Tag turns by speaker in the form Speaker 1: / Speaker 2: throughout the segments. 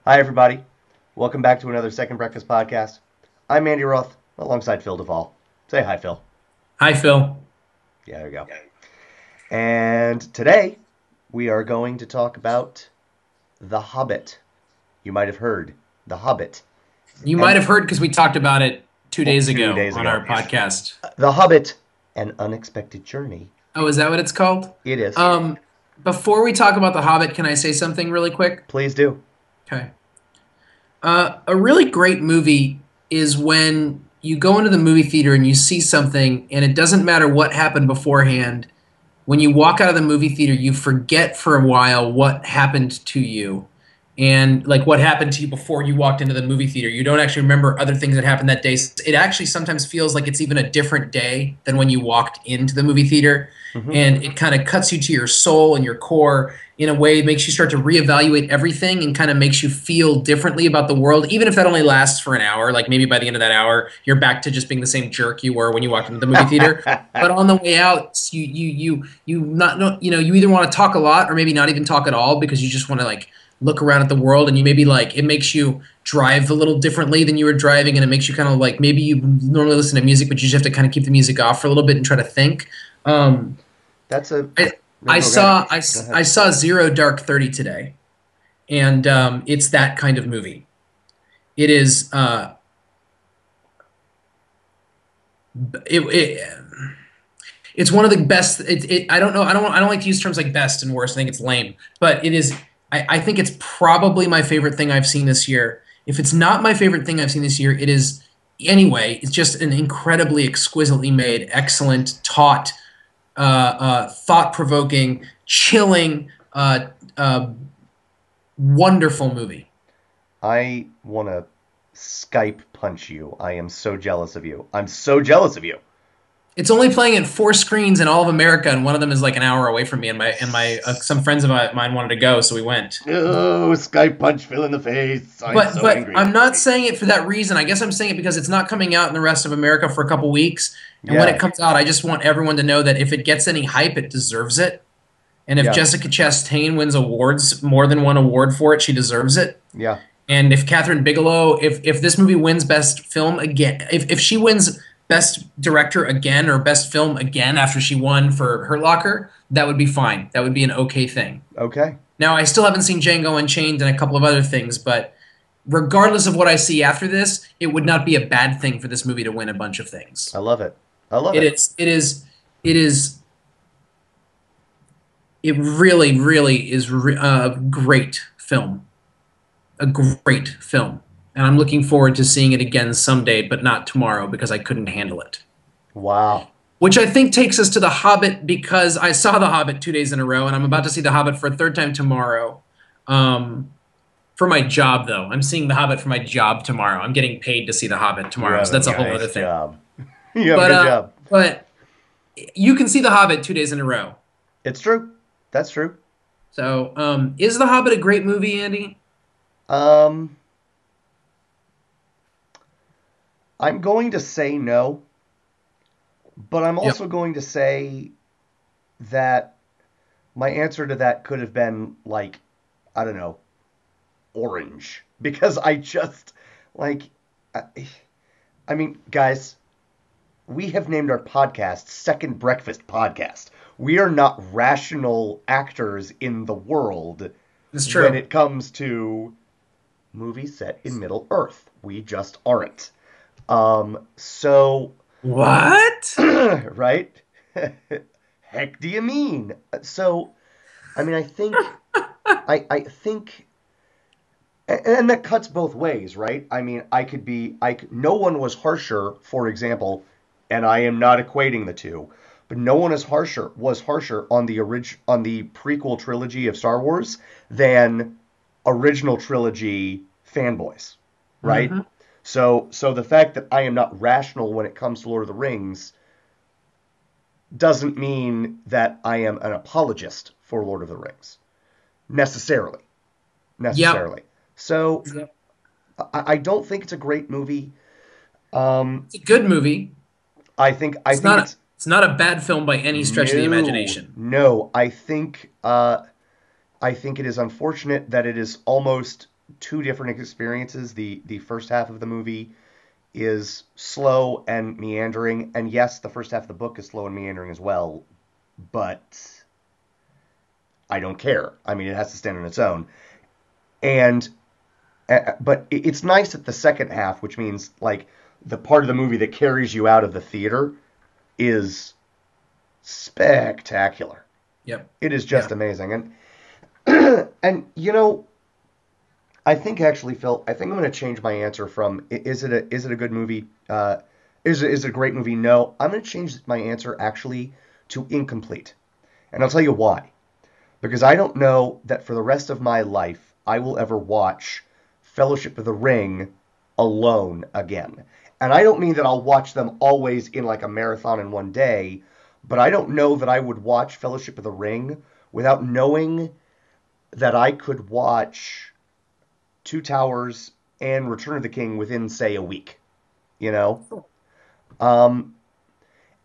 Speaker 1: Hi, everybody. Welcome back to another Second Breakfast podcast. I'm Andy Roth, alongside Phil Duvall. Say hi, Phil.
Speaker 2: Hi, Phil.
Speaker 1: Yeah, there we go. And today, we are going to talk about The Hobbit. You might have heard The Hobbit.
Speaker 2: You might
Speaker 1: And,
Speaker 2: have heard because we talked about it two
Speaker 1: well,
Speaker 2: days
Speaker 1: two
Speaker 2: ago
Speaker 1: days
Speaker 2: on
Speaker 1: ago,
Speaker 2: our podcast.
Speaker 1: The Hobbit, An Unexpected Journey.
Speaker 2: Oh, is that what it's called?
Speaker 1: It is.
Speaker 2: Um, Before we talk about The Hobbit, can I say something really quick?
Speaker 1: Please do.
Speaker 2: Okay. A really great movie is when you go into the movie theater and you see something, and it doesn't matter what happened beforehand. When you walk out of the movie theater, you forget for a while what happened to you and like what happened to you before you walked into the movie theater. You don't actually remember other things that happened that day. It actually sometimes feels like it's even a different day than when you walked into the movie theater.
Speaker 1: Hmm.
Speaker 2: And it kind of cuts you to your soul and your core in a way. It makes you start to reevaluate everything and kind of makes you feel differently about the world, even if that only lasts for an hour. Like maybe by the end of that hour, you're back to just being the same jerk you were when you walked into the movie theater. But on the way out, you either want to talk a lot or maybe not even talk at all because you just want to like look around at the world, and you maybe like it makes you drive a little differently than you were driving, and it makes you kind of like maybe you normally listen to music but you just have to kind of keep the music off for a little bit and try to think. um
Speaker 1: That's a.
Speaker 2: i
Speaker 1: No,
Speaker 2: i
Speaker 1: go ahead.
Speaker 2: saw i,
Speaker 1: Go
Speaker 2: s-
Speaker 1: ahead.
Speaker 2: I saw Zero Dark 30 today, and it's that kind of movie. It is it, it it's one of the best. I don't know. I don't like to use terms like best and worst. I think it's lame. But it is. I think it's probably my favorite thing I've seen this year. If it's not my favorite thing I've seen this year, it is anyway. It's just an incredibly exquisitely made, excellent, thought-provoking, chilling, wonderful movie.
Speaker 1: I want to Skype punch you. I am so jealous of you. I'm so jealous of you.
Speaker 2: It's only playing at four screens in all of America, and one of them is like an hour away from me. And my some friends of mine wanted to go, so we went.
Speaker 1: Oh, Skype punch Phil in the face. I'm
Speaker 2: But
Speaker 1: so
Speaker 2: but
Speaker 1: angry.
Speaker 2: I'm not saying it for that reason. I guess I'm saying it because it's not coming out in the rest of America for a couple weeks. And when it
Speaker 1: Yeah,
Speaker 2: comes out, I just want everyone to know that if it gets any hype, it deserves it. And if
Speaker 1: yeah,
Speaker 2: Jessica Chastain wins awards, more than one award for it, she deserves it.
Speaker 1: yeah.
Speaker 2: And if Catherine Bigelow, if this movie wins Best Film again, if she wins Best Director again or Best Film again after she won for Hurt Locker, that would be fine. That would be an okay thing.
Speaker 1: Okay.
Speaker 2: Now, I still haven't seen Django Unchained and a couple of other things, but regardless of what I see after this, it would not be a bad thing for this movie to win a bunch of things.
Speaker 1: I love it. I love
Speaker 2: It
Speaker 1: it.
Speaker 2: is, it is, it is, it really, really is a great film. A great film. And I'm looking forward to seeing it again someday, but not tomorrow because I couldn't handle it.
Speaker 1: Wow.
Speaker 2: Which I think takes us to The Hobbit because I saw The Hobbit 2 days in a row, and I'm about to see The Hobbit for a third time tomorrow. Um, for my job, though. I'm seeing The Hobbit for my job tomorrow. I'm getting paid to see The Hobbit
Speaker 1: You
Speaker 2: tomorrow,
Speaker 1: have
Speaker 2: so
Speaker 1: a
Speaker 2: that's a whole other
Speaker 1: nice
Speaker 2: thing.
Speaker 1: job. You have a
Speaker 2: But
Speaker 1: good
Speaker 2: uh,
Speaker 1: job.
Speaker 2: but you can see The Hobbit 2 days in a row.
Speaker 1: It's true. That's true.
Speaker 2: So, is The Hobbit a great movie, Andy?
Speaker 1: Um, I'm going to say no, but I'm
Speaker 2: Yep.
Speaker 1: also going to say that my answer to that could have been like, I don't know, orange. Because I just, like, I, I mean, guys, we have named our podcast Second Breakfast Podcast. We are not rational actors in the world
Speaker 2: It's
Speaker 1: when
Speaker 2: true.
Speaker 1: it comes to movies set in Middle Earth. We just aren't. So,
Speaker 2: What?
Speaker 1: right? Heck do you mean? So, I mean, I think, and that cuts both ways, right? I mean, no one was harsher, for example, and I am not equating the two, but no one was harsher on on the prequel trilogy of Star Wars than original trilogy fanboys, right?
Speaker 2: Hmm.
Speaker 1: So the fact that I am not rational when it comes to Lord of the Rings doesn't mean that I am an apologist for Lord of the Rings necessarily.
Speaker 2: Yep.
Speaker 1: Necessarily. So
Speaker 2: Yep.
Speaker 1: I don't think it's a great movie. Um,
Speaker 2: It's a good movie.
Speaker 1: I think it's
Speaker 2: It's not a bad film by any stretch of the
Speaker 1: no,
Speaker 2: imagination.
Speaker 1: no. I think it is unfortunate that it is almost two different experiences. The first half of the movie is slow and meandering, and yes, the first half of the book is slow and meandering as well, but I don't care. I mean, it has to stand on its own. And but it's nice that the second half, which means like the part of the movie that carries you out of the theater, is spectacular.
Speaker 2: Yep.
Speaker 1: It is
Speaker 2: Yeah.
Speaker 1: just amazing. And and I think actually, Phil, I think I'm going to change my answer from is it a good movie? Is it a great movie? No, I'm going to change my answer actually to incomplete, and I'll tell you why. Because I don't know that for the rest of my life I will ever watch Fellowship of the Ring alone again. And I don't mean that I'll watch them always in like a marathon in one day, but I don't know that I would watch Fellowship of the Ring without knowing that I could watch Two Towers and Return of the King within, say, a week, you know? Um,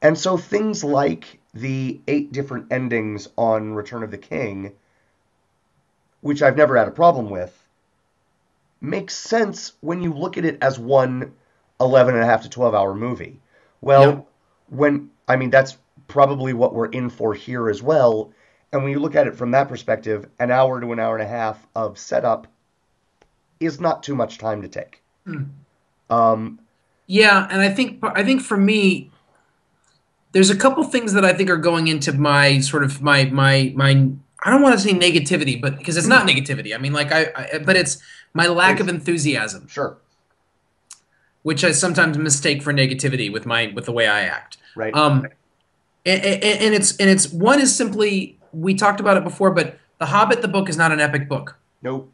Speaker 1: and so things like the 8 different endings on Return of the King, which I've never had a problem with, makes sense when you look at it as one 11 and a half to 12-hour movie.
Speaker 2: Yep.
Speaker 1: Well, I mean, that's probably what we're in for here as well. And when you look at it from that perspective, an hour to an hour and a half of setup is not too much time to take.
Speaker 2: Hmm.
Speaker 1: Um,
Speaker 2: Yeah, and I think for me, there's a couple things that I think are going into my sort of my I don't want to say negativity, but because it's not negativity. I mean, like but it's my lack of
Speaker 1: it's
Speaker 2: enthusiasm,
Speaker 1: sure,
Speaker 2: which I sometimes mistake for negativity with the way I act.
Speaker 1: right?
Speaker 2: Um, and it's one is simply we talked about it before, but The Hobbit, the book, is not an epic book.
Speaker 1: Nope.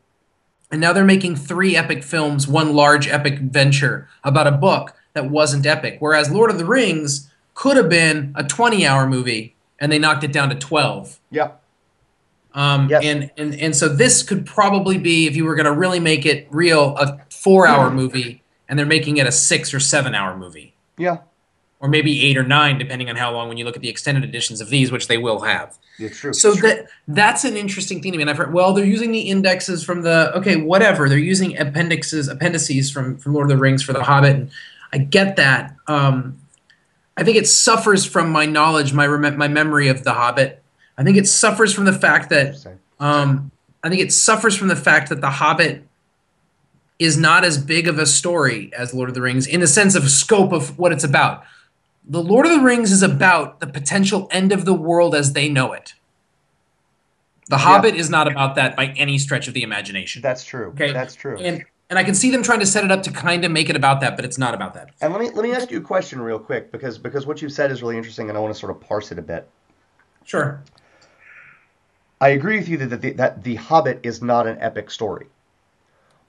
Speaker 2: And now they're making 3 epic films, one large epic venture about a book that wasn't epic. Whereas Lord of the Rings could have been a 20-hour movie, and they knocked it down to 12.
Speaker 1: Yeah.
Speaker 2: Um,
Speaker 1: Yes.
Speaker 2: and, and, and so this could probably be, if you were going to really make it real, a 4-hour movie, and they're making it a 6 or 7 hour movie.
Speaker 1: Yeah.
Speaker 2: Or maybe 8 or 9, depending on how long when you look at the extended editions of these, which they will have.
Speaker 1: It's true.
Speaker 2: So that's an interesting thing to me. And I've heard, well, they're using the indexes from okay, whatever. They're using appendices from Lord of the Rings for The Hobbit, and I get that. I think it suffers from my knowledge, my memory of The Hobbit. I think it suffers from the fact that
Speaker 1: Interesting.
Speaker 2: I think it suffers from the fact that The Hobbit is not as big of a story as Lord of the Rings in the sense of scope of what it's about. The Lord of the Rings is about the potential end of the world as they know it. The
Speaker 1: Yeah.
Speaker 2: Hobbit is not about that by any stretch of the imagination.
Speaker 1: That's true.
Speaker 2: Okay,
Speaker 1: That's true.
Speaker 2: and I can see them trying to set it up to kind of make it about that, but it's not about that.
Speaker 1: And let me ask you a question real quick because what you've said is really interesting, and I want to sort of parse it a bit.
Speaker 2: Sure.
Speaker 1: I agree with you that the Hobbit is not an epic story,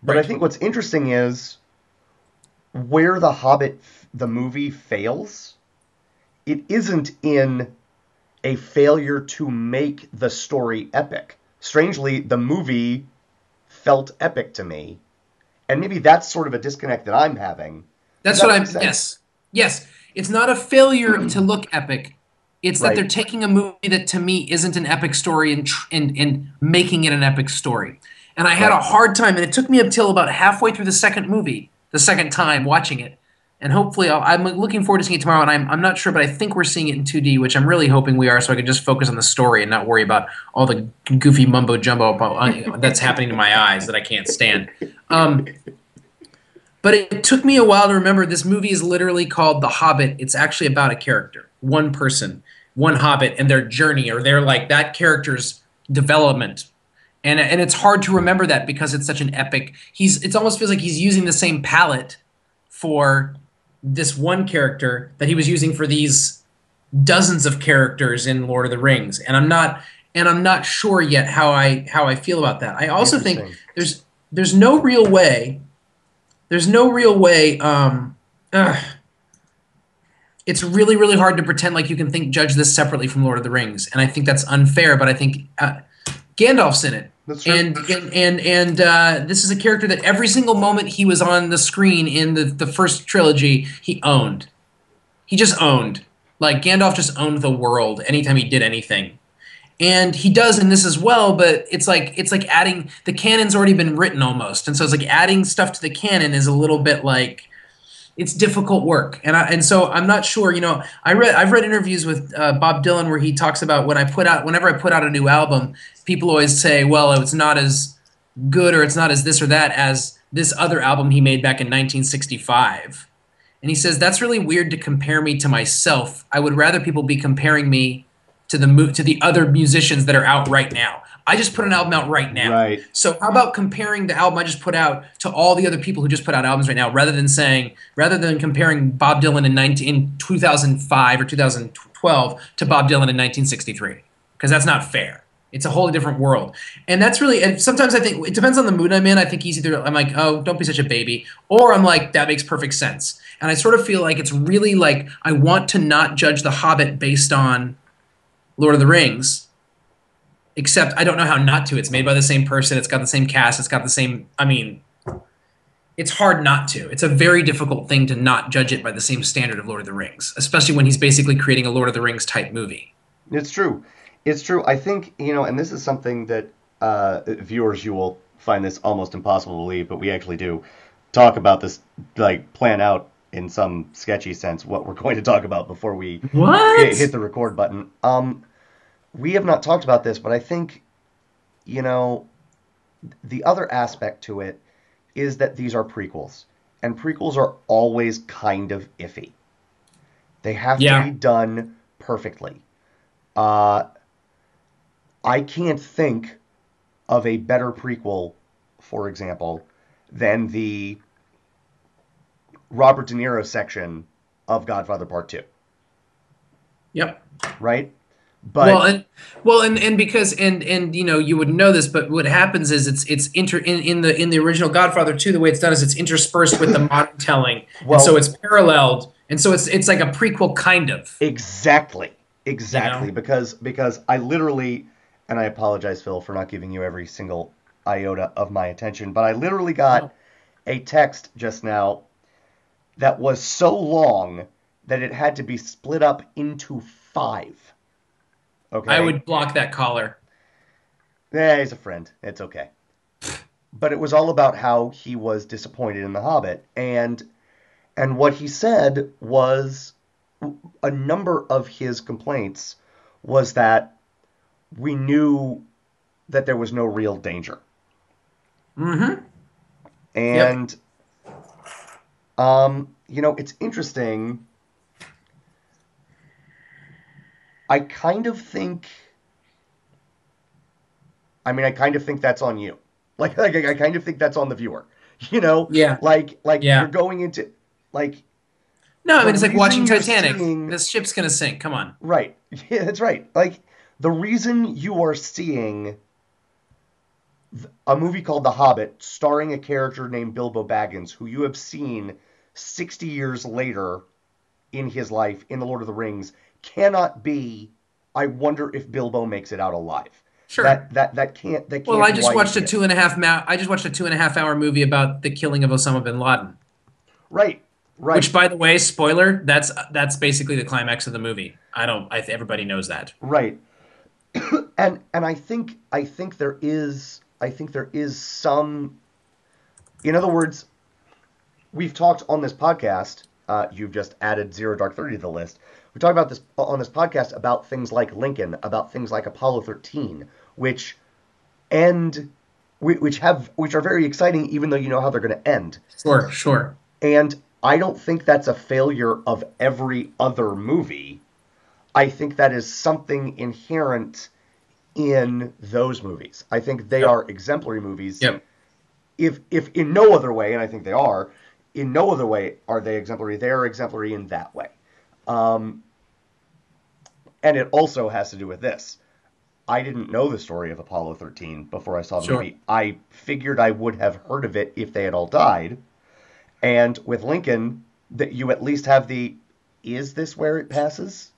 Speaker 1: but I
Speaker 2: Right.
Speaker 1: think what's interesting is where the Hobbit the movie fails. It isn't in a failure to make the story epic. Strangely, the movie felt epic to me, and maybe that's sort of a disconnect that I'm having. Does
Speaker 2: That's
Speaker 1: that
Speaker 2: what
Speaker 1: make
Speaker 2: I'm.
Speaker 1: sense?
Speaker 2: Yes, yes. It's not a failure to look epic. It's that they're
Speaker 1: Right.
Speaker 2: taking a movie that to me isn't an epic story and making it an epic story. And I had a
Speaker 1: Right.
Speaker 2: hard time, and it took me up till about halfway through the second movie, the second time watching it. And hopefully, I'm looking forward to seeing it tomorrow. And I'm not sure, but I think we're seeing it in 2D, which I'm really hoping we are, so I can just focus on the story and not worry about all the goofy mumbo jumbo that's happening to my eyes that I can't stand. Um, but it took me a while to remember this movie is literally called The Hobbit. It's actually about a character, one person, one hobbit, and their journey, or their like that character's development. And it's hard to remember that because it's such an epic. It almost feels like he's using the same palette for this one character that he was using for these dozens of characters in Lord of the Rings. And I'm not sure yet how I feel about that. I also think
Speaker 1: Interesting.
Speaker 2: there's no real way. There's no real way. It's really, really hard to pretend like you can judge this separately from Lord of the Rings, and I think that's unfair. But I think Gandalf's in it,
Speaker 1: That's true.
Speaker 2: and this is a character that every single moment he was on the screen in the first trilogy, he owned. He just owned. Like Gandalf just owned the world anytime he did anything, And he does in this as well, but it's like adding the canon's already been written almost, and so it's like adding stuff to the canon is a little bit like it's difficult work, and so I'm not sure. I've read interviews with Bob Dylan where he talks about whenever I put out a new album, people always say, well, it's not as good or it's not as this or that as this other album he made back in 1965. And he says that's really weird to compare me to myself. I would rather people be comparing me to the other musicians that are out right now. I just put an album out right now.
Speaker 1: Right.
Speaker 2: So how about comparing the album I just put out to all the other people who just put out albums right now, rather than comparing Bob Dylan in 2005 or 2012 to Bob Dylan in 1963, because that's not fair. It's a wholly different world, and that's really. And sometimes I think it depends on the mood I'm in. I think I'm like, oh, don't be such a baby, or I'm like, that makes perfect sense. And I sort of feel like it's really like I want to not judge The Hobbit based on Lord of the Rings, except I don't know how not to. It's made by the same person. It's got the same cast. It's got the same. I mean, it's hard not to. It's a very difficult thing to not judge it by the same standard of Lord of the Rings, especially when he's basically creating a Lord of the Rings type movie.
Speaker 1: It's true. It's true. I think, and this is something that viewers, you will find this almost impossible to believe, but we actually do talk about this, like plan out in some sketchy sense what we're going to talk about before we
Speaker 2: What?
Speaker 1: hit the record button. We have not talked about this, but I think, the other aspect to it is that these are prequels, and prequels are always kind of iffy. They have to be done perfectly. I can't think of a better prequel, for example, than the Robert De Niro section of Godfather Part 2.
Speaker 2: Yep.
Speaker 1: Right? But
Speaker 2: because you wouldn't know this, but what happens is in the original Godfather 2, the way it's done is it's interspersed with the modern telling, and so it's paralleled, and so it's like a prequel kind of.
Speaker 1: Exactly. Because I literally, and I apologize, Phil, for not giving you every single iota of my attention, but I literally got a text just now that was so long that it had to be split up into 5. Okay.
Speaker 2: I would block that caller.
Speaker 1: He's a friend. It's okay. But it was all about how he was disappointed in The Hobbit, and what he said was a number of his complaints was that we knew that there was no real danger.
Speaker 2: Mm-hmm.
Speaker 1: And, it's interesting. I kind of think that's on you. Like I kind of think that's on the viewer.
Speaker 2: Yeah.
Speaker 1: Like you're going into like.
Speaker 2: No, I mean it's like watching Titanic. This ship's gonna sink. Come on.
Speaker 1: Right. Yeah, that's right. Like the reason you are seeing a movie called The Hobbit, starring a character named Bilbo Baggins, who you have seen 60 years later in his life in The Lord of the Rings, cannot be, I wonder if Bilbo makes it out alive.
Speaker 2: Sure.
Speaker 1: That can't.
Speaker 2: Well, I just watched a 2.5 hour movie about the killing of Osama bin Laden.
Speaker 1: Right.
Speaker 2: Which, by the way, spoiler, that's basically the climax of the movie. Everybody knows that.
Speaker 1: Right. and I think there is some. In other words, we've talked on this podcast. You've just added Zero Dark 30 to the list. We talk about this on this podcast about things like Lincoln, about things like Apollo 13, which are very exciting, even though you know how they're going to end.
Speaker 2: Sure.
Speaker 1: And I don't think that's a failure of every other movie. I think that is something inherent in those movies. I think they are exemplary movies.
Speaker 2: Yep.
Speaker 1: If in no other way, and I think they are, in no other way are they exemplary. They are exemplary in that way. And it also has to do with this. I didn't know the story of Apollo 13 before I saw the movie. I figured I would have heard of it if they had all died. And with Lincoln, that you at least have is this where it passes?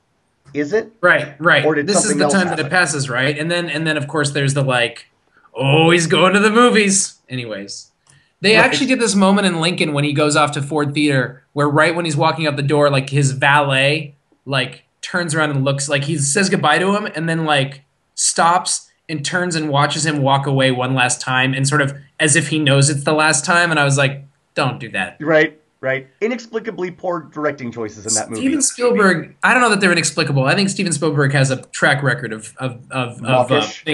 Speaker 1: Is it?
Speaker 2: Right.
Speaker 1: Or did
Speaker 2: this is the time that it passes, right? And then of course there's the he's going to the movies. Anyways. They actually did this moment in Lincoln when he goes off to Ford Theater where right when he's walking out the door, his valet, turns around and looks, he says goodbye to him and then, stops and turns and watches him walk away one last time, and sort of as if he knows it's the last time. And I was like, don't do that.
Speaker 1: Right, right. Inexplicably poor directing choices in that
Speaker 2: Steven
Speaker 1: movie.
Speaker 2: Spielberg, I don't know that they're inexplicable. I think Steven Spielberg has a track record of
Speaker 1: Mawkish.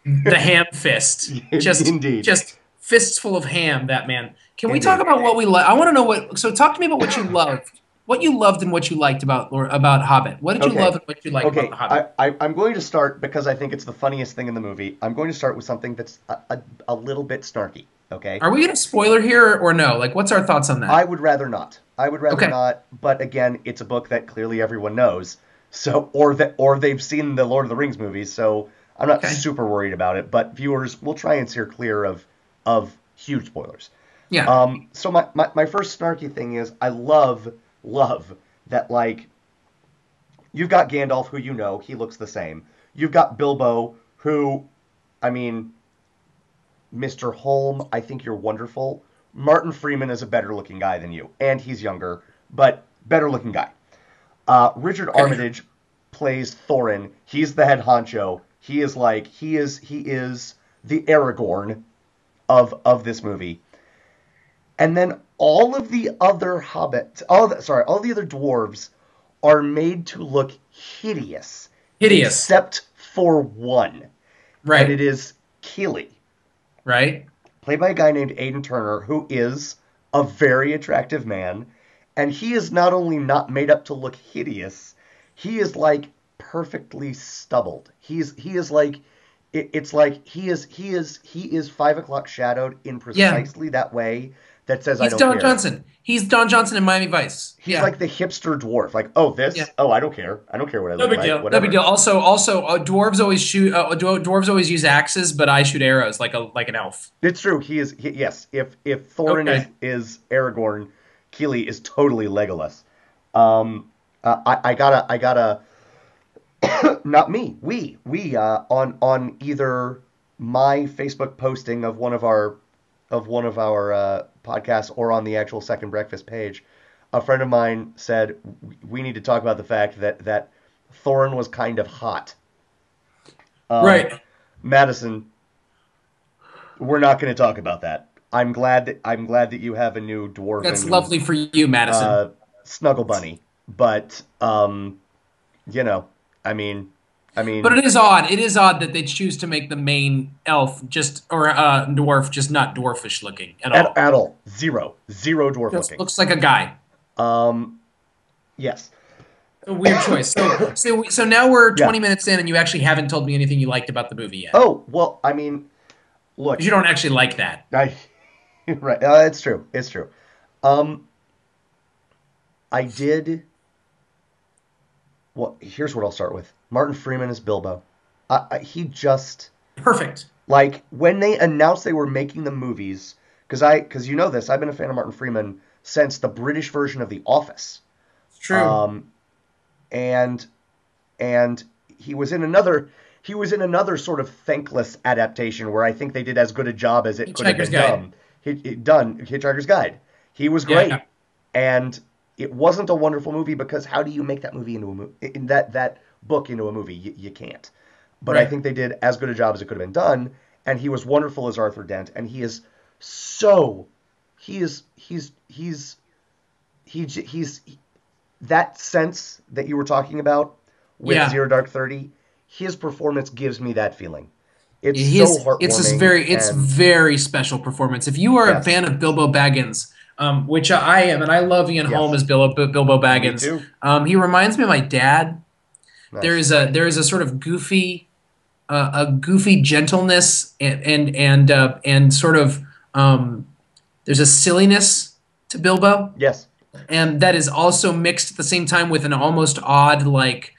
Speaker 2: the ham fist,
Speaker 1: Indeed.
Speaker 2: just fists full of ham. That man. Can we talk
Speaker 1: Indeed.
Speaker 2: about what we like? I want to know what. So talk to me about what you loved and what you liked about Hobbit. What did you love
Speaker 1: Okay.
Speaker 2: and what you like about
Speaker 1: Okay.
Speaker 2: the Hobbit?
Speaker 1: I'm going to start because I think it's the funniest thing in the movie. I'm going to start with something that's a little bit snarky. Okay.
Speaker 2: Are we going to spoiler here or no? Like, what's our thoughts on
Speaker 1: I
Speaker 2: that?
Speaker 1: would rather not. I would rather
Speaker 2: Okay.
Speaker 1: not. But again, it's a book that clearly everyone knows. So, or they've seen the Lord of the Rings movies. So I'm not
Speaker 2: Okay.
Speaker 1: super worried about it. But viewers, will try and steer clear of huge spoilers.
Speaker 2: Yeah.
Speaker 1: So my first snarky thing is I love that, like, you've got Gandalf, who you know, he looks the same. You've got Bilbo, who, I mean, Mr. Holm, I think you're wonderful. Martin Freeman is a better looking guy than you, and he's younger, but better looking guy. Richard
Speaker 2: Okay.
Speaker 1: Armitage plays Thorin. He's the head honcho. He is the Aragorn of this movie. And then all of the other hobbits, all the other dwarves are made to look hideous,
Speaker 2: Hideous.
Speaker 1: except for one, and
Speaker 2: Right.
Speaker 1: it is Keeley,
Speaker 2: Right.
Speaker 1: played by a guy named Aidan Turner, who is a very attractive man, and he is not only not made up to look hideous, he is like perfectly stubbled. He is like it's like he is 5 o'clock shadowed in
Speaker 2: Yeah.
Speaker 1: precisely that way that says I
Speaker 2: He's
Speaker 1: don't
Speaker 2: Don
Speaker 1: care.
Speaker 2: Johnson. He's Don Johnson in Miami Vice.
Speaker 1: He's
Speaker 2: Yeah.
Speaker 1: like the hipster dwarf. Like, oh,
Speaker 2: Yeah.
Speaker 1: this? Oh, I don't care. I don't care what I
Speaker 2: No
Speaker 1: look
Speaker 2: big
Speaker 1: like.
Speaker 2: deal. No big
Speaker 1: Whatever.
Speaker 2: deal. Also, dwarves always shoot. Dwarves always use axes, but I shoot arrows like an elf.
Speaker 1: It's true. Yes. If Thorin is
Speaker 2: Okay.
Speaker 1: is Aragorn, Keeley is totally Legolas. I gotta not me. We on either my Facebook posting of one of our podcasts or on the actual Second Breakfast page, a friend of mine said we need to talk about the fact that Thorin was kind of hot. Um,
Speaker 2: Right.
Speaker 1: Madison, we're not going to talk about that. I'm glad that you have a new
Speaker 2: That's
Speaker 1: dwarven
Speaker 2: lovely for you, Madison.
Speaker 1: uh, snuggle bunny, but you know, I mean, I
Speaker 2: But
Speaker 1: mean,
Speaker 2: it is odd. It is odd that they choose to make the main elf just or dwarf just not dwarfish looking at all.
Speaker 1: at all, zero dwarf
Speaker 2: Just
Speaker 1: looking.
Speaker 2: looks like a guy.
Speaker 1: Um, yes.
Speaker 2: A weird choice. So now we're
Speaker 1: Yeah.
Speaker 2: 20 minutes in, and you actually haven't told me anything you liked about the movie yet.
Speaker 1: Oh well, I mean,
Speaker 2: Because
Speaker 1: look,
Speaker 2: you don't actually like that.
Speaker 1: I right, it's true, it's true. Um, I did. Well, here's what I'll start with. Martin Freeman is Bilbo. He just
Speaker 2: Perfect.
Speaker 1: like when they announced they were making the movies, because you know this, I've been a fan of Martin Freeman since the British version of The Office.
Speaker 2: It's true.
Speaker 1: Um, and and he was in another sort of thankless adaptation where I think they did as good a job as it could have
Speaker 2: Hitchhiker's
Speaker 1: been
Speaker 2: Guide.
Speaker 1: done. Hitchhiker's Guide. He was great,
Speaker 2: Yeah.
Speaker 1: and it wasn't a wonderful movie because how do you make that movie into a movie? In that book into a movie? You can't. But I
Speaker 2: Right.
Speaker 1: think they did as good a job as it could have been done, and he was wonderful as Arthur Dent, and he is so he is he's that sense that you were talking about with
Speaker 2: Yeah.
Speaker 1: Zero Dark 30, his performance gives me that feeling. It's so
Speaker 2: It's
Speaker 1: heartwarming
Speaker 2: it's
Speaker 1: and
Speaker 2: very special performance. If you are a
Speaker 1: yes,
Speaker 2: fan of Bilbo Baggins, which I am, and I love Ian Holm
Speaker 1: yes,
Speaker 2: as Bilbo
Speaker 1: me
Speaker 2: Baggins,
Speaker 1: too.
Speaker 2: he reminds me of my dad.
Speaker 1: Nice.
Speaker 2: There is a sort of a goofy gentleness and sort of there's a silliness to Bilbo,
Speaker 1: Yes.
Speaker 2: and that is also mixed at the same time with an almost odd like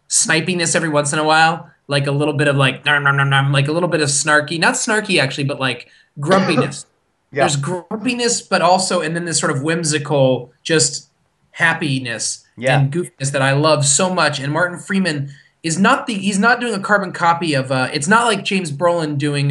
Speaker 2: snipiness every once in a while, like a little bit of like nom, nom, nom, nom, like a little bit of snarky, not snarky actually, but like grumpiness.
Speaker 1: Yeah.
Speaker 2: There's grumpiness, but also and then this sort of whimsical, just happiness
Speaker 1: Yeah.
Speaker 2: and goofiness that I love so much. And Martin Freeman is not the he's not doing a carbon copy of it's not like James Brolin doing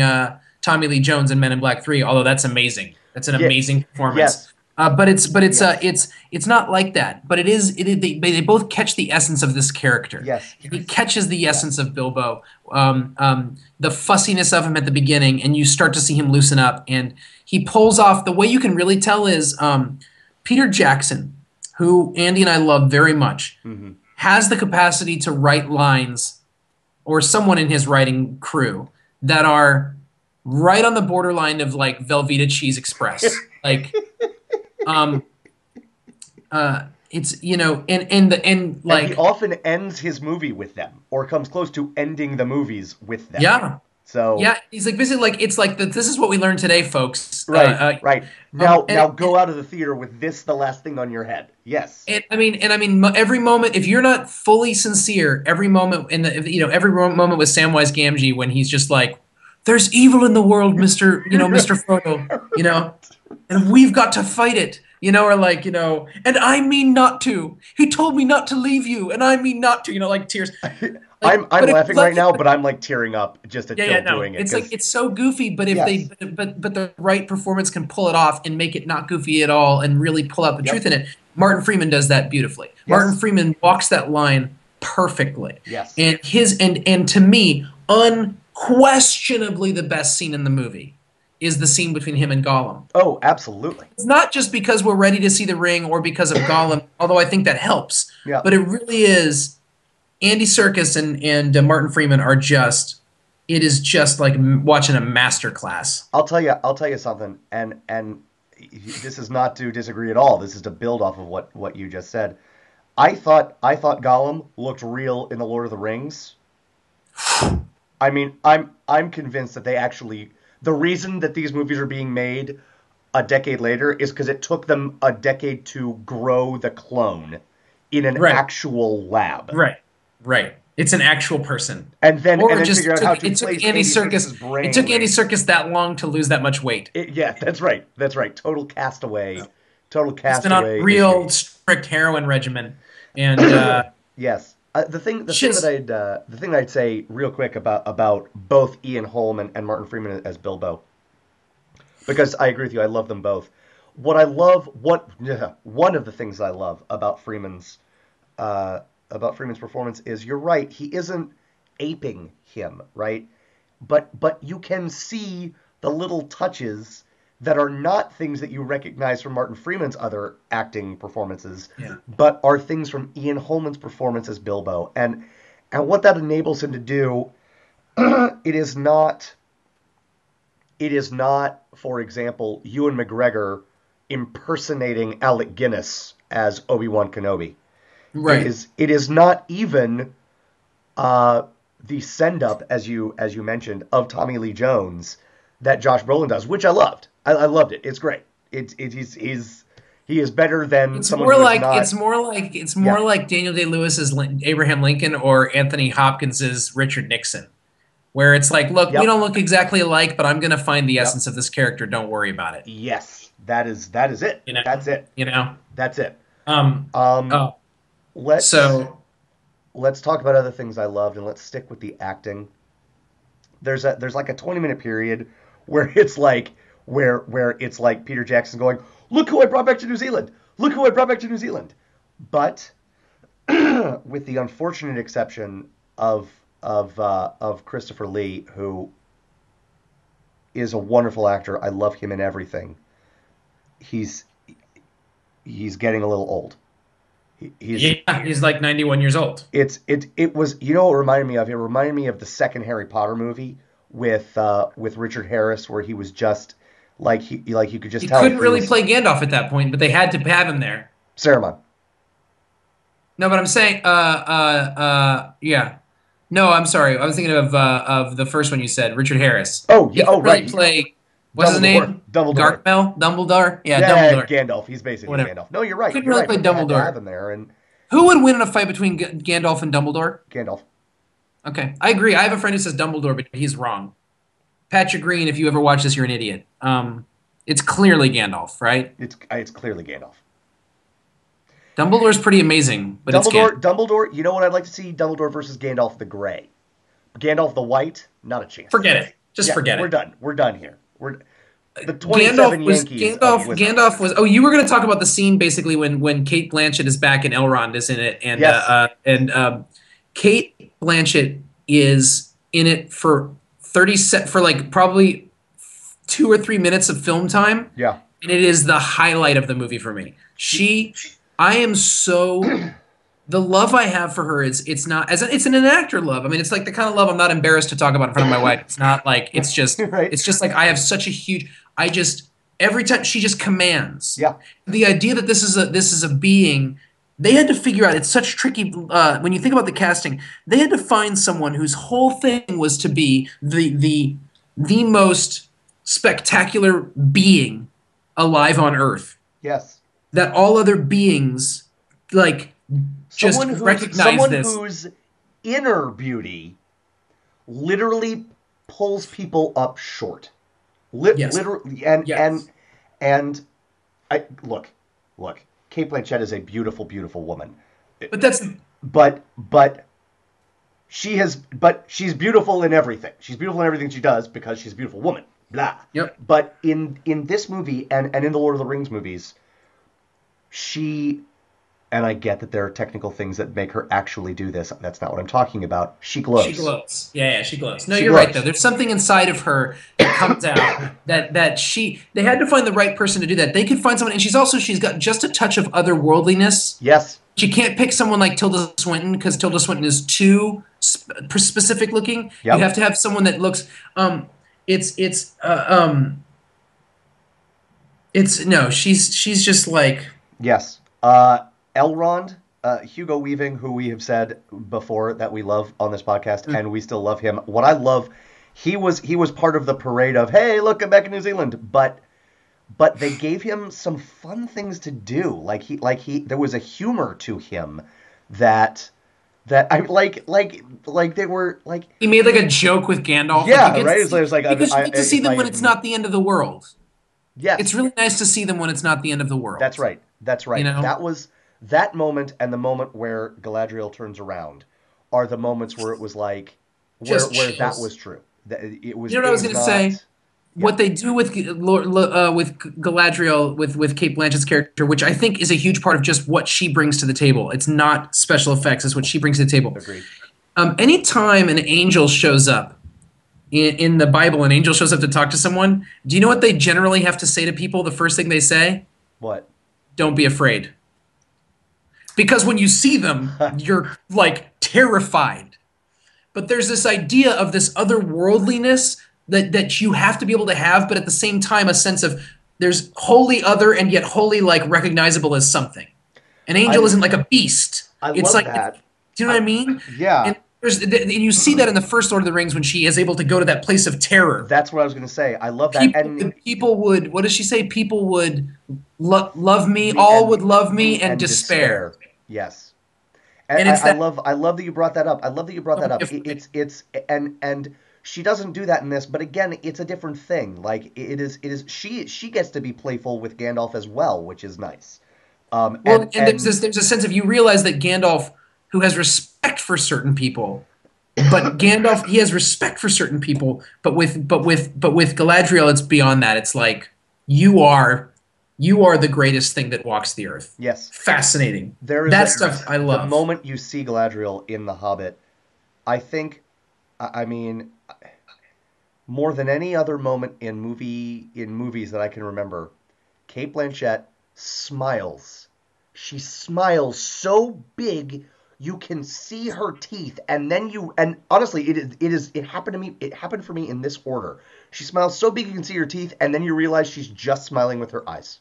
Speaker 2: Tommy Lee Jones in Men in Black 3, although that's amazing. That's an
Speaker 1: Yeah.
Speaker 2: amazing performance.
Speaker 1: Yes. Yes.
Speaker 2: it's not like that. But it is they both catch the essence of this character.
Speaker 1: Yes.
Speaker 2: He catches the essence
Speaker 1: Yes.
Speaker 2: of Bilbo, the fussiness of him at the beginning, and you start to see him loosen up, and he pulls off. The way you can really tell is Peter Jackson, who Andy and I love very much,
Speaker 1: Hmm.
Speaker 2: has the capacity to write lines, or someone in his writing crew, that are right on the borderline of like Velveeta Cheese Express. Like um it's and
Speaker 1: And he
Speaker 2: like
Speaker 1: often ends his movie with them, or comes close to ending the movies with them.
Speaker 2: yeah.
Speaker 1: So,
Speaker 2: Yeah, he's like basically like it's like this is what we learned today, folks.
Speaker 1: right, right.
Speaker 2: And
Speaker 1: Now go out of the theater with this the last thing on your head. Yes.
Speaker 2: every moment, if you're not fully sincere, every moment every moment with Samwise Gamgee when he's just like, "There's evil in the world, Mister Frodo," and we've got to fight it, or like, and I mean not to. He told me not to leave you, and I mean not to, like tears. Like,
Speaker 1: I'm
Speaker 2: but if
Speaker 1: laughing right now, but I'm like tearing up just at
Speaker 2: yeah, yeah,
Speaker 1: Phil
Speaker 2: no.
Speaker 1: doing it
Speaker 2: It's like
Speaker 1: because
Speaker 2: it's so goofy, but if
Speaker 1: yes,
Speaker 2: they but the right performance can pull it off and make it not goofy at all and really pull out the truth
Speaker 1: yep,
Speaker 2: in it. Martin Freeman does that beautifully. Martin
Speaker 1: yes,
Speaker 2: Freeman walks that line perfectly.
Speaker 1: yes.
Speaker 2: And to me, unquestionably the best scene in the movie is the scene between him and Gollum.
Speaker 1: Oh, absolutely.
Speaker 2: It's not just because we're ready to see the ring or because of Gollum, although I think that helps,
Speaker 1: Yeah.
Speaker 2: but it really is Andy Serkis and Martin Freeman are just it is just like watching a master class.
Speaker 1: I'll tell you something, and this is not to disagree at all. This is to build off of what you just said. I thought Gollum looked real in the Lord of the Rings. I mean, I'm convinced that they actually the reason that these movies are being made a decade later is because it took them a decade to grow the clone in an
Speaker 2: Right,
Speaker 1: actual lab,
Speaker 2: right, right. It's an actual person.
Speaker 1: and
Speaker 2: Or
Speaker 1: then figure out how to
Speaker 2: it took
Speaker 1: place
Speaker 2: Andy
Speaker 1: Andy
Speaker 2: Circus
Speaker 1: Serkis's
Speaker 2: it took
Speaker 1: brain.
Speaker 2: Andy Circus that long to lose that much weight.
Speaker 1: Yeah, that's right. That's right. Total
Speaker 2: He's been on a
Speaker 1: castaway issue.
Speaker 2: real strict heroin regimen. And
Speaker 1: Yes.
Speaker 2: just
Speaker 1: the thing I'd say real quick about both Ian Holm and Martin Freeman as Bilbo, because I agree with you, I love them both. One of the things I love uh, about Freeman's performance is you're right, he isn't aping him, right? But you can see the little touches that are not things that you recognize from Martin Freeman's other acting performances,
Speaker 2: yeah.
Speaker 1: but are things from Ian Holman's performance as Bilbo. And what that enables him to do, it is not for example, Ewan McGregor impersonating Alec Guinness as Obi-Wan Kenobi.
Speaker 2: Right.
Speaker 1: It is not even uh, the send up, as you mentioned, of Tommy Lee Jones that Josh Brolin does, which I loved. I loved it. It's great. He is better than
Speaker 2: It's
Speaker 1: someone
Speaker 2: more
Speaker 1: who is
Speaker 2: like
Speaker 1: not.
Speaker 2: it's
Speaker 1: Yeah.
Speaker 2: more like Daniel Day Lewis's Abraham Lincoln or Anthony Hopkins's Richard Nixon, where it's like, look, we
Speaker 1: Yep.
Speaker 2: don't look exactly alike, but I'm going to find the
Speaker 1: Yep.
Speaker 2: essence of this character. Don't worry about it.
Speaker 1: Yes. That is it.
Speaker 2: You know,
Speaker 1: That's it.
Speaker 2: you know.
Speaker 1: That's it.
Speaker 2: Um.
Speaker 1: Um.
Speaker 2: Oh,
Speaker 1: Let's
Speaker 2: so
Speaker 1: let's talk about other things I loved, and let's stick with the acting. There's like a 20-minute period where it's like where it's like Peter Jackson going, "Look who I brought back to New Zealand. Look who I brought back to New Zealand." But with the unfortunate exception of Christopher Lee, who is a wonderful actor. I love him in everything. He's he's getting a little old. He's
Speaker 2: yeah, he's like 91 years old.
Speaker 1: it was you know what it reminded me of? It reminded me of the second Harry Potter movie with Richard Harris, where he was just like you could just
Speaker 2: He
Speaker 1: tell
Speaker 2: couldn't
Speaker 1: he
Speaker 2: really
Speaker 1: was
Speaker 2: play Gandalf at that point, but they had to have him there.
Speaker 1: Saruman.
Speaker 2: No, but I'm saying, yeah. No, I'm sorry. I was thinking of the first one you said, Richard Harris.
Speaker 1: Oh
Speaker 2: He
Speaker 1: yeah, oh
Speaker 2: couldn't really
Speaker 1: right,
Speaker 2: play. What's his
Speaker 1: Dumbledore,
Speaker 2: name?
Speaker 1: Dumbledore.
Speaker 2: Gargamel, Dumbledore. Yeah,
Speaker 1: Yeah,
Speaker 2: Dumbledore.
Speaker 1: Gandalf. He's basically
Speaker 2: Whatever.
Speaker 1: Gandalf. No, you're
Speaker 2: He
Speaker 1: right.
Speaker 2: couldn't
Speaker 1: You're
Speaker 2: really
Speaker 1: right.
Speaker 2: play
Speaker 1: But they had to have
Speaker 2: Dumbledore.
Speaker 1: him there, and
Speaker 2: Who would win in a fight between Gandalf and Dumbledore?
Speaker 1: Gandalf.
Speaker 2: Okay, I agree. I have a friend who says Dumbledore, but he's wrong. Patrick Green, if you ever watch this, you're an idiot. It's clearly Gandalf, right?
Speaker 1: It's clearly Gandalf.
Speaker 2: Dumbledore's pretty amazing, but it's Gandalf.
Speaker 1: Dumbledore. You know what I'd like to see? Dumbledore versus Gandalf the Grey. Gandalf the White, not a chance.
Speaker 2: Forget it. Just
Speaker 1: Yeah,
Speaker 2: forget
Speaker 1: we're
Speaker 2: it.
Speaker 1: done. We're done here. The 27 Yankees of wisdom.
Speaker 2: Gandalf was. Oh, you were going to talk about the scene basically when Kate Blanchett is back and Elrond is in it,
Speaker 1: Yes.
Speaker 2: and Kate Blanchett is in it for for like probably 2 or 3 minutes of film time,
Speaker 1: Yeah.
Speaker 2: and it is the highlight of the movie for me.
Speaker 1: She
Speaker 2: I am so the love I have for her is it's not it's an actor love. I mean, it's like the kind of love I'm not embarrassed to talk about in front of my wife. It's not like
Speaker 1: right.
Speaker 2: it's just like I have such a huge I just every time she just commands.
Speaker 1: Yeah.
Speaker 2: The idea that this is a being they had to figure out it's such tricky when you think about the casting, they had to find someone whose whole thing was to be the most spectacular being alive on earth
Speaker 1: Yes.
Speaker 2: that all other beings like just recognize
Speaker 1: Someone
Speaker 2: this.
Speaker 1: whose inner beauty literally pulls people up short.
Speaker 2: Yes.
Speaker 1: Literally,
Speaker 2: Yes.
Speaker 1: and I look. Kate Blanchett is a beautiful, beautiful woman,
Speaker 2: But that's
Speaker 1: but she's beautiful in everything. She's beautiful in everything she does because she's a beautiful woman. Blah.
Speaker 2: yep.
Speaker 1: But in this movie and in the Lord of the Rings movies, she and I get that there are technical things that make her actually do this. That's not what I'm talking about. She
Speaker 2: She
Speaker 1: glows.
Speaker 2: glows. Yeah, she glows. No,
Speaker 1: She
Speaker 2: you're right
Speaker 1: glows.
Speaker 2: though. There's something inside of her that comes out that she they had to find the right person to do that. They could find someone and she's got just a touch of otherworldliness.
Speaker 1: Yes.
Speaker 2: She can't pick someone like Tilda Swinton because Tilda Swinton is too specific looking. You
Speaker 1: Yep.
Speaker 2: have to have someone that looks it's it's no, she's just like
Speaker 1: Yes. Elrond, Hugo Weaving, who we have said before that we love on this podcast, and we still love him. What I love, he was part of the parade of, hey, look, I'm back in New Zealand, but they gave him some fun things to do. There was a humor to him that I like they were like
Speaker 2: he made like a joke with Gandalf. Like
Speaker 1: yeah, right. It's like
Speaker 2: because you get to see
Speaker 1: if
Speaker 2: them
Speaker 1: I
Speaker 2: when it's not the end of the world. It's
Speaker 1: yes,
Speaker 2: really nice to see them when it's not the end of the world.
Speaker 1: that's right. That's
Speaker 2: You
Speaker 1: right.
Speaker 2: know,
Speaker 1: That was that moment and the moment where Galadriel turns around are the moments where it was like
Speaker 2: just
Speaker 1: where that
Speaker 2: chills.
Speaker 1: was true. That
Speaker 2: You know what
Speaker 1: it
Speaker 2: I was
Speaker 1: was
Speaker 2: going to say?
Speaker 1: not yeah.
Speaker 2: What they do with with Galadriel with Kate Blanchett's character, which I think is a huge part of just what she brings to the table. It's not special effects; it's what she brings to the table.
Speaker 1: Agreed.
Speaker 2: Anytime an angel shows up in the Bible, an angel shows up to talk to someone. Do you know what they generally have to say to people? The first thing they say,
Speaker 1: What?
Speaker 2: "Don't be afraid," because when you see them, you're like terrified. But there's this idea of this otherworldliness that you have to be able to have, but at the same time, a sense of there's wholly other and yet wholly like recognizable as something. An angel
Speaker 1: I
Speaker 2: isn't like a beast.
Speaker 1: I
Speaker 2: It's
Speaker 1: love
Speaker 2: like,
Speaker 1: that.
Speaker 2: do you know what I mean?
Speaker 1: Yeah.
Speaker 2: And and you see that in the first Lord of the Rings when she is able to go to that place of terror.
Speaker 1: That's what I was going to say. I love that. And
Speaker 2: People would. What does she say? People would love me.
Speaker 1: me
Speaker 2: All
Speaker 1: and
Speaker 2: would love me and
Speaker 1: and
Speaker 2: despair.
Speaker 1: Yes. And
Speaker 2: And it's that.
Speaker 1: I love that you brought that up. I love that you brought that
Speaker 2: Don't be
Speaker 1: up.
Speaker 2: afraid.
Speaker 1: It's and she doesn't do that in this, but again, it's a different thing. Like it is she gets to be playful with Gandalf as well, which is nice.
Speaker 2: Well, and
Speaker 1: And
Speaker 2: there's a sense of you realize that Gandalf, who has respect for certain people, but Gandalf he has respect for certain people, but with Galadriel, it's beyond that. It's like you are the greatest thing that walks the earth.
Speaker 1: yes,
Speaker 2: Fascinating.
Speaker 1: there is
Speaker 2: That stuff I
Speaker 1: the
Speaker 2: love.
Speaker 1: moment you see Galadriel in The Hobbit, I think I mean more than any other moment in movies that I can remember, Kate Blanchett smiles. She smiles so big you can see her teeth, and then and honestly, it happened to me. It happened for me in this order. She smiles so big you can see her teeth, and then you realize she's just smiling with her eyes.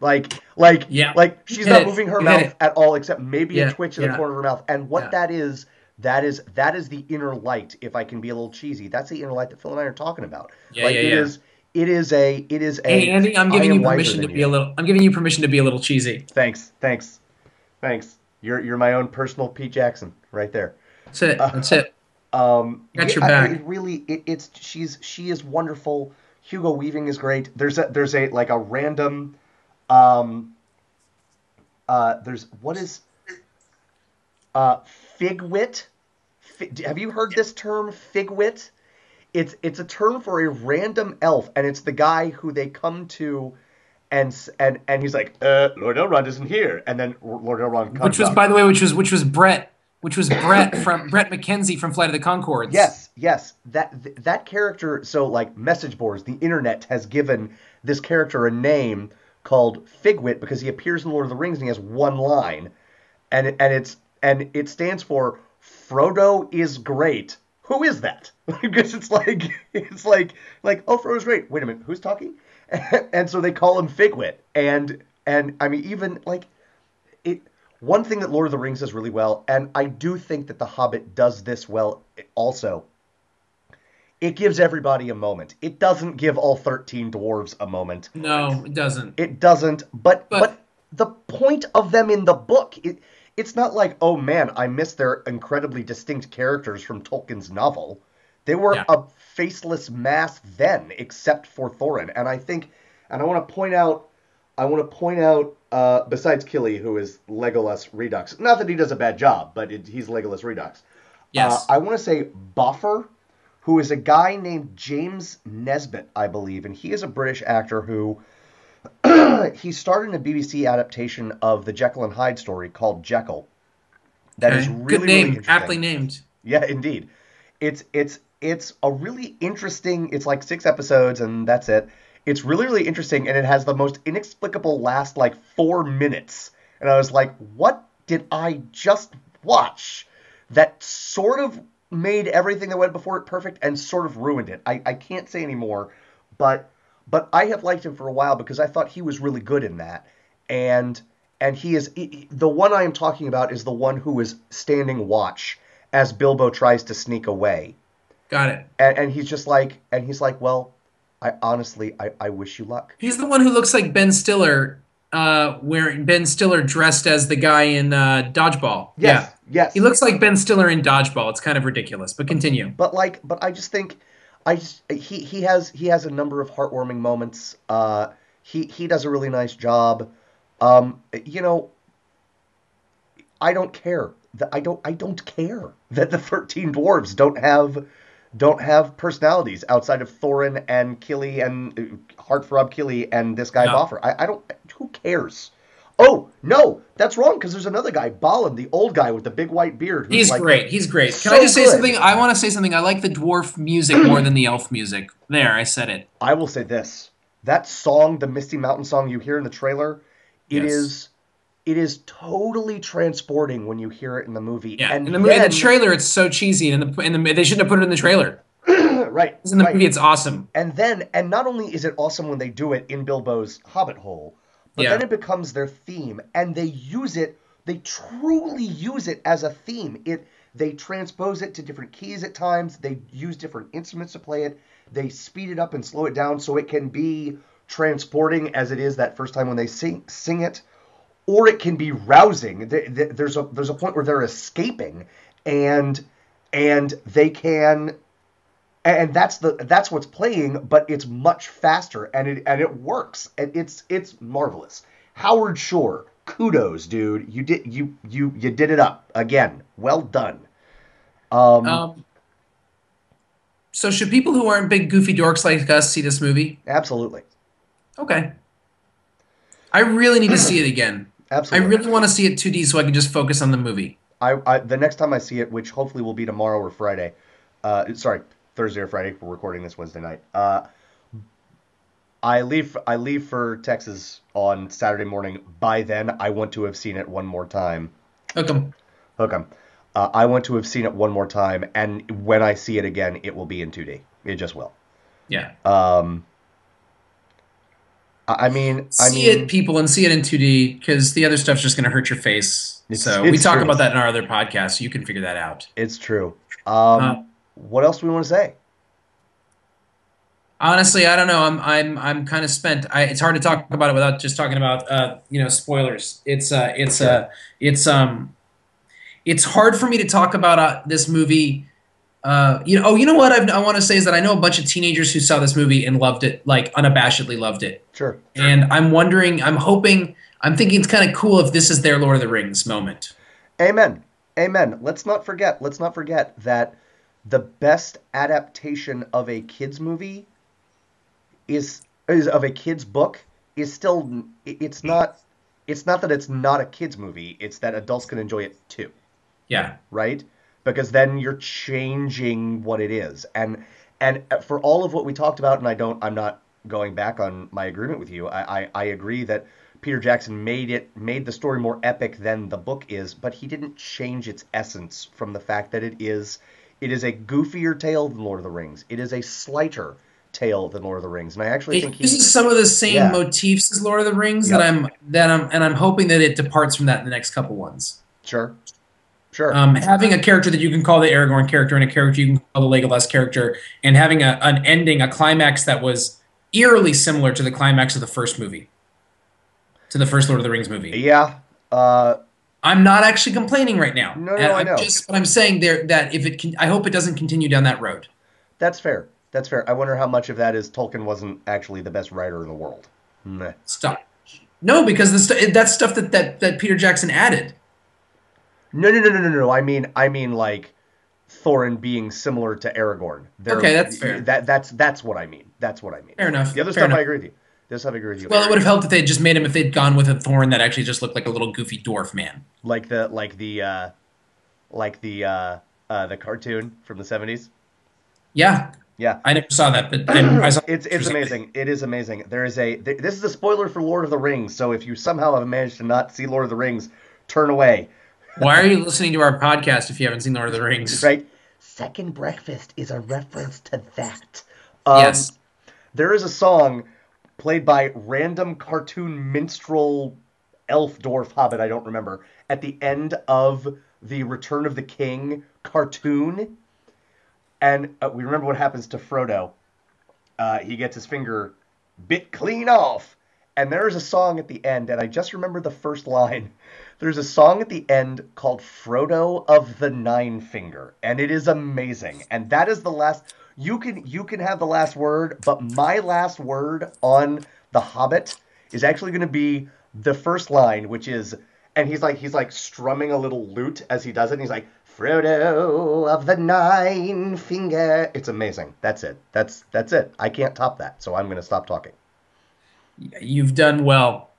Speaker 1: Like, like,
Speaker 2: Yeah,
Speaker 1: like
Speaker 2: you
Speaker 1: she's
Speaker 2: hit
Speaker 1: not
Speaker 2: it.
Speaker 1: moving her
Speaker 2: You hit
Speaker 1: mouth
Speaker 2: it.
Speaker 1: at all, except maybe a
Speaker 2: Yeah,
Speaker 1: twitch in the
Speaker 2: yeah,
Speaker 1: corner of her mouth. And what
Speaker 2: yeah.
Speaker 1: that is the inner light. If I can be a little cheesy, that's the inner light that Phil and I are talking about.
Speaker 2: Yeah,
Speaker 1: Like
Speaker 2: yeah, yeah.
Speaker 1: it is
Speaker 2: Hey
Speaker 1: a
Speaker 2: Andy, I'm
Speaker 1: I
Speaker 2: giving
Speaker 1: am
Speaker 2: you
Speaker 1: wiser
Speaker 2: permission
Speaker 1: than
Speaker 2: to be
Speaker 1: you.
Speaker 2: a little. I'm giving you permission to be a little cheesy.
Speaker 1: Thanks, thanks, thanks. You're my own personal Pete Jackson right there.
Speaker 2: That's it. That's it. Got
Speaker 1: Yeah,
Speaker 2: your back.
Speaker 1: it really it's she is wonderful. Hugo Weaving is great. There's a like a random um there's what is figwit? Have you heard this term figwit? it's a term for a random elf, and it's the guy who they come to, and he's like, Lord Elrond isn't here, and then Lord Elrond
Speaker 2: Which
Speaker 1: comes
Speaker 2: was,
Speaker 1: up.
Speaker 2: by the way, which was Brett from Brett McKenzie from Flight of the Conchords.
Speaker 1: Yes, yes, that character. So like message boards, the internet has given this character a name called Figwit because he appears in Lord of the Rings and he has one line, and it stands for Frodo is great. Who is that? Because it's like oh, Frodo's great. Wait a minute, who's talking? And so they call him Figwit, and I mean even like it. One thing that Lord of the Rings does really well, and I do think that The Hobbit does this well also, it gives everybody a moment. It doesn't give all 13 dwarves a moment.
Speaker 2: No, it doesn't.
Speaker 1: It doesn't, but
Speaker 2: But
Speaker 1: the point of them in the book, it's not like, oh man, I miss their incredibly distinct characters from Tolkien's novel. They were
Speaker 2: yeah,
Speaker 1: a faceless mass then, except for Thorin. And I think, and I want to point out, besides Killy, who is Legolas Redux, not that he does a bad job, but he's Legolas Redux.
Speaker 2: yes.
Speaker 1: I want to say Boffer, who is a guy named James Nesbitt, I believe, and he is a British actor who he starred in a BBC adaptation of the Jekyll and Hyde story called Jekyll. That is
Speaker 2: Okay. Good
Speaker 1: really, really
Speaker 2: name. Aptly
Speaker 1: interesting.
Speaker 2: named.
Speaker 1: Yeah, indeed. It's a really interesting. It's like 6 episodes, and that's it. It's really, really interesting, and it has the most inexplicable last like 4 minutes. And I was like, what did I just watch? That sort of made everything that went before it perfect and sort of ruined it. I can't say anymore, but I have liked him for a while because I thought he was really good in that. And he is the one I am talking about is the one who is standing watch as Bilbo tries to sneak away.
Speaker 2: Got it.
Speaker 1: And he's like, well, I honestly I wish you luck.
Speaker 2: He's the one who looks like Ben Stiller, wearing Ben Stiller dressed as the guy in Dodgeball. Yeah,
Speaker 1: Yes,
Speaker 2: he
Speaker 1: yes.
Speaker 2: looks like Ben Stiller in Dodgeball. It's kind of ridiculous, but continue.
Speaker 1: But I just think he has a number of heartwarming moments. He does a really nice job. You know, I don't care. I don't care that the 13 dwarves don't have personalities outside of Thorin and Killy and Heartthrob Killy and this guy
Speaker 2: Yeah,
Speaker 1: Boffer. I don't. Who cares? Oh no, that's wrong because there's another guy, Balin, the old guy with the big white beard, who's
Speaker 2: he's
Speaker 1: like
Speaker 2: great. He's great. Can I
Speaker 1: so
Speaker 2: just say
Speaker 1: good.
Speaker 2: something? I want to say something. I like the dwarf music more than the elf music. There, I said it.
Speaker 1: I will say this: that song, the Misty Mountain song you hear in the trailer, it
Speaker 2: Yes.
Speaker 1: is it is totally transporting when you hear it in the movie.
Speaker 2: Yeah.
Speaker 1: And
Speaker 2: In the
Speaker 1: then
Speaker 2: trailer, it's so cheesy, and they shouldn't have put it in the trailer.
Speaker 1: right,
Speaker 2: 'Cause in the
Speaker 1: right.
Speaker 2: movie, it's awesome.
Speaker 1: And not only is it awesome when they do it in Bilbo's Hobbit hole, but then
Speaker 2: Yeah.
Speaker 1: it becomes their theme, and they use it. They truly use it as a theme. They transpose it to different keys at times. They use different instruments to play it. They speed it up and slow it down so it can be transporting as it is that first time when they sing it, or it can be rousing. There's a point where they're escaping, and they can, and that's what's playing, but it's much faster, and it works, and it's marvelous. Howard Shore, kudos, dude. You did it up again. Well done. Um,
Speaker 2: Um, so should people who aren't big goofy dorks like us see this movie?
Speaker 1: absolutely,
Speaker 2: Okay. I really need to see it again. I
Speaker 1: absolutely.
Speaker 2: really want to see it 2D so I can just focus on the movie.
Speaker 1: The next time I see it, which hopefully will be tomorrow or Friday, sorry, Thursday or Friday. We're recording this Wednesday night. I leave for Texas on Saturday morning. By then, I want to have seen it one more time.
Speaker 2: Hook 'em.
Speaker 1: Hook 'em. I want to have seen it one more time, and when I see it again, it will be in 2D. It just will.
Speaker 2: Yeah.
Speaker 1: Um, I
Speaker 2: See it,
Speaker 1: mean,
Speaker 2: people, and see it in 2D because the other stuff's just going to hurt your face.
Speaker 1: it's
Speaker 2: So we
Speaker 1: it's
Speaker 2: talk
Speaker 1: true.
Speaker 2: about that in our other podcast, so you can figure that out.
Speaker 1: It's true.
Speaker 2: Uh,
Speaker 1: What else do we want to say?
Speaker 2: Honestly, I don't know. I'm kind of spent. It's hard to talk about it without just talking about spoilers.
Speaker 1: Sure.
Speaker 2: It's hard for me to talk about this movie. You know what I want to say is that I know a bunch of teenagers who saw this movie and loved it, like unabashedly loved it.
Speaker 1: Sure.
Speaker 2: And I'm wondering, I'm hoping, I'm thinking it's kind of cool if this is their Lord of the Rings moment.
Speaker 1: Amen. Amen. Let's not forget that the best adaptation of a kids movie is of a kids book is still it's not that it's not a kids movie, it's that adults can enjoy it too,
Speaker 2: Yeah.
Speaker 1: right? Because then you're changing what it is. And for all of what we talked about, and I'm not going back on my agreement with you. I agree that Peter Jackson made the story more epic than the book is, but he didn't change its essence from the fact that it is a goofier tale than Lord of the Rings. It is a slighter tale than Lord of the Rings. And I actually think
Speaker 2: It
Speaker 1: he
Speaker 2: uses some of the same
Speaker 1: yeah.
Speaker 2: motifs as Lord of the Rings
Speaker 1: Yep.
Speaker 2: I'm hoping that it departs from that in the next couple ones.
Speaker 1: Sure. Sure.
Speaker 2: Having a character that you can call the Aragorn character and a character you can call the Legolas character, and having an ending, a climax that was eerily similar to the climax of the first movie, to the first Lord of the Rings movie.
Speaker 1: Yeah.
Speaker 2: I'm not actually complaining right now.
Speaker 1: No, no, I
Speaker 2: I'm
Speaker 1: know.
Speaker 2: just, but I'm saying there that if it can, I hope it doesn't continue down that road.
Speaker 1: That's fair. That's fair. I wonder how much of that is Tolkien wasn't actually the best writer in the world. Meh.
Speaker 2: Stop. No, because that's stuff that Peter Jackson added.
Speaker 1: No, no, no, no, no, no. I mean, like Thorin being similar to Aragorn.
Speaker 2: Okay, that's fair.
Speaker 1: That's what I mean. That's what I mean.
Speaker 2: Fair enough.
Speaker 1: The other
Speaker 2: Fair
Speaker 1: stuff I
Speaker 2: enough.
Speaker 1: agree with you. The other stuff I agree with you.
Speaker 2: Well, it would have helped if they just made him if they'd gone with a Thorn that actually just looked like a little goofy dwarf man.
Speaker 1: Like the cartoon from the 70s.
Speaker 2: Yeah,
Speaker 1: Yeah.
Speaker 2: I never saw that, but I saw
Speaker 1: It's
Speaker 2: pictures of it.
Speaker 1: amazing. It is amazing. This is a spoiler for Lord of the Rings, so if you somehow have managed to not see Lord of the Rings, turn away.
Speaker 2: Why are you listening to our podcast if you haven't seen Lord of the Rings?
Speaker 1: Right? Second Breakfast is a reference to that. Um,
Speaker 2: Yes.
Speaker 1: there is a song played by random cartoon minstrel elf dwarf hobbit, I don't remember, at the end of the Return of the King cartoon. And we remember what happens to Frodo. He gets his finger bit clean off. And there is a song at the end, and I just remember the first line. There's a song at the end called Frodo of the Nine Finger, and it is amazing. And that is the last. You can have the last word, but my last word on The Hobbit is actually going to be the first line, which is, and he's like strumming a little lute as he does it. And he's like Frodo of the Nine Finger. It's amazing. That's it. That's it. I can't top that, so I'm going to stop talking.
Speaker 2: You've done well.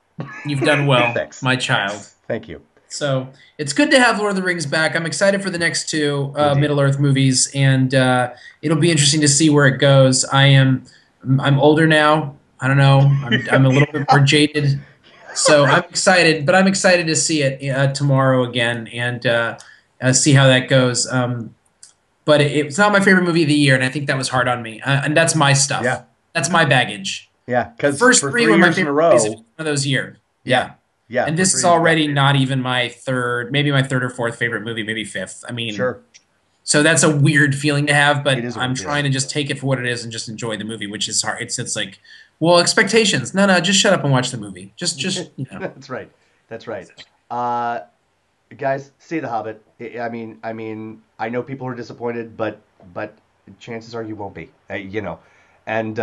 Speaker 2: You've done well,
Speaker 1: Thanks.
Speaker 2: my child.
Speaker 1: Thank you.
Speaker 2: So it's good to have Lord of the Rings back. I'm excited for the next two
Speaker 1: Indeed.
Speaker 2: Middle Earth movies, and it'll be interesting to see where it goes. I'm older now. I don't know. I'm a little bit more jaded, so I'm excited. But I'm excited to see it tomorrow again and see how that goes. But it's not my favorite movie of the year, and I think that was hard on me. And that's my stuff.
Speaker 1: Yeah.
Speaker 2: That's my baggage.
Speaker 1: Yeah,
Speaker 2: The
Speaker 1: because
Speaker 2: first
Speaker 1: for
Speaker 2: three
Speaker 1: three
Speaker 2: were my
Speaker 1: years in a
Speaker 2: favorite movies of
Speaker 1: row,
Speaker 2: one of those years.
Speaker 1: yeah,
Speaker 2: Yeah.
Speaker 1: yeah,
Speaker 2: And
Speaker 1: for
Speaker 2: this is
Speaker 1: three, yeah,
Speaker 2: already not even my third, maybe my third or fourth favorite movie, maybe fifth. I mean,
Speaker 1: sure,
Speaker 2: so that's a weird feeling to have,
Speaker 1: it
Speaker 2: but
Speaker 1: is a
Speaker 2: I'm
Speaker 1: weird
Speaker 2: trying
Speaker 1: feeling.
Speaker 2: to just take it for what it is and just enjoy the movie, which is hard. It's like, well, expectations. No, no, just shut up and watch the movie. Just.
Speaker 1: That's right. That's right. Uh, guys, see The Hobbit. I know people are disappointed, but chances are you won't be. And
Speaker 2: Yeah.
Speaker 1: and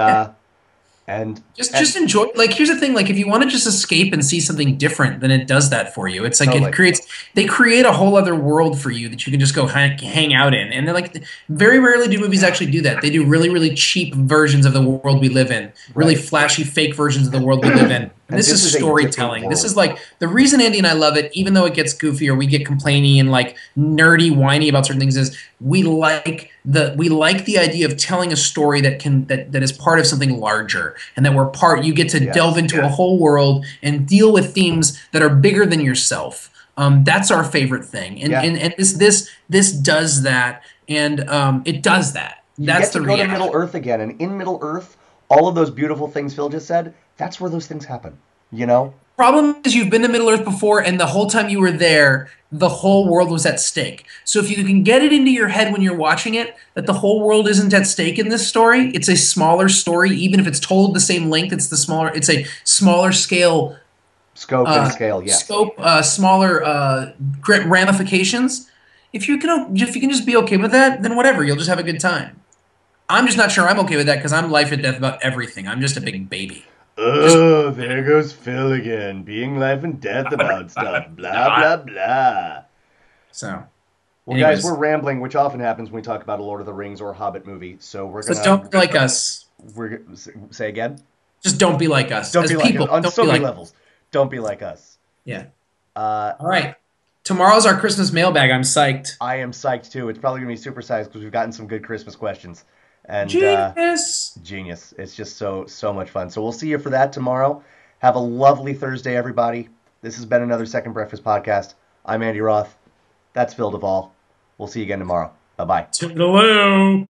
Speaker 1: and
Speaker 2: Just enjoy. Like, here's the thing. Like, if you want to just escape and see something different, then it does that for you. It's like
Speaker 1: totally.
Speaker 2: they create a whole other world for you that you can just go hang out in. And they're like, very rarely do movies actually do that. They do really, really cheap versions of the world we live in, really
Speaker 1: Right.
Speaker 2: flashy, fake versions of the world we live in. And
Speaker 1: And
Speaker 2: this
Speaker 1: this
Speaker 2: is
Speaker 1: is a different
Speaker 2: storytelling. This is
Speaker 1: world.
Speaker 2: like the reason Andy and I love it, even though it gets goofy or we get complainy and like nerdy, whiny about certain things, is we like the idea of telling a story that is part of something larger, and that we're part. You get to delve
Speaker 1: Yes.
Speaker 2: into a whole world and deal with themes that are bigger than yourself. That's our favorite thing, and
Speaker 1: Yeah.
Speaker 2: this does that, and it does that.
Speaker 1: You
Speaker 2: That's
Speaker 1: get to
Speaker 2: the
Speaker 1: go to
Speaker 2: reality.
Speaker 1: Middle Earth again, and in Middle Earth, all of those beautiful things Phil just said, that's where those things happen. You know?
Speaker 2: Problem is you've been to Middle Earth before, and the whole time you were there, the whole world was at stake. So if you can get it into your head when you're watching it that the whole world isn't at stake in this story, it's a smaller story, even if it's told the same length. It's a smaller scale
Speaker 1: Scope and scale, yes.
Speaker 2: scope, smaller ramifications. If you can just be okay with that, then whatever, you'll just have a good time. I'm just not sure I'm okay with that because I'm life and death about everything. I'm just a big baby. Just
Speaker 1: Oh, there goes Phil again, being life and death about stuff. Blah, blah, blah.
Speaker 2: so.
Speaker 1: Well, guys, we're
Speaker 2: Anyways,
Speaker 1: rambling, which often happens when we talk about a Lord of the Rings or a Hobbit movie. So
Speaker 2: so don't be like us.
Speaker 1: we're say again.
Speaker 2: Just don't be like us
Speaker 1: Don't
Speaker 2: as
Speaker 1: be like us
Speaker 2: people.
Speaker 1: on
Speaker 2: Don't
Speaker 1: so
Speaker 2: be
Speaker 1: many
Speaker 2: like
Speaker 1: levels. Don't be like us.
Speaker 2: yeah.
Speaker 1: Uh,
Speaker 2: All right. Tomorrow's our Christmas mailbag. I'm psyched.
Speaker 1: I am psyched too. It's probably gonna be supersized because we've gotten some good Christmas questions, and
Speaker 2: Genius.
Speaker 1: genius. It's just so much fun. So we'll see you for that tomorrow. Have a lovely Thursday, everybody. This has been another Second Breakfast podcast. I'm Andy Roth. That's Phil Duvall. We'll see you again tomorrow. Bye bye.
Speaker 2: Toodaloo.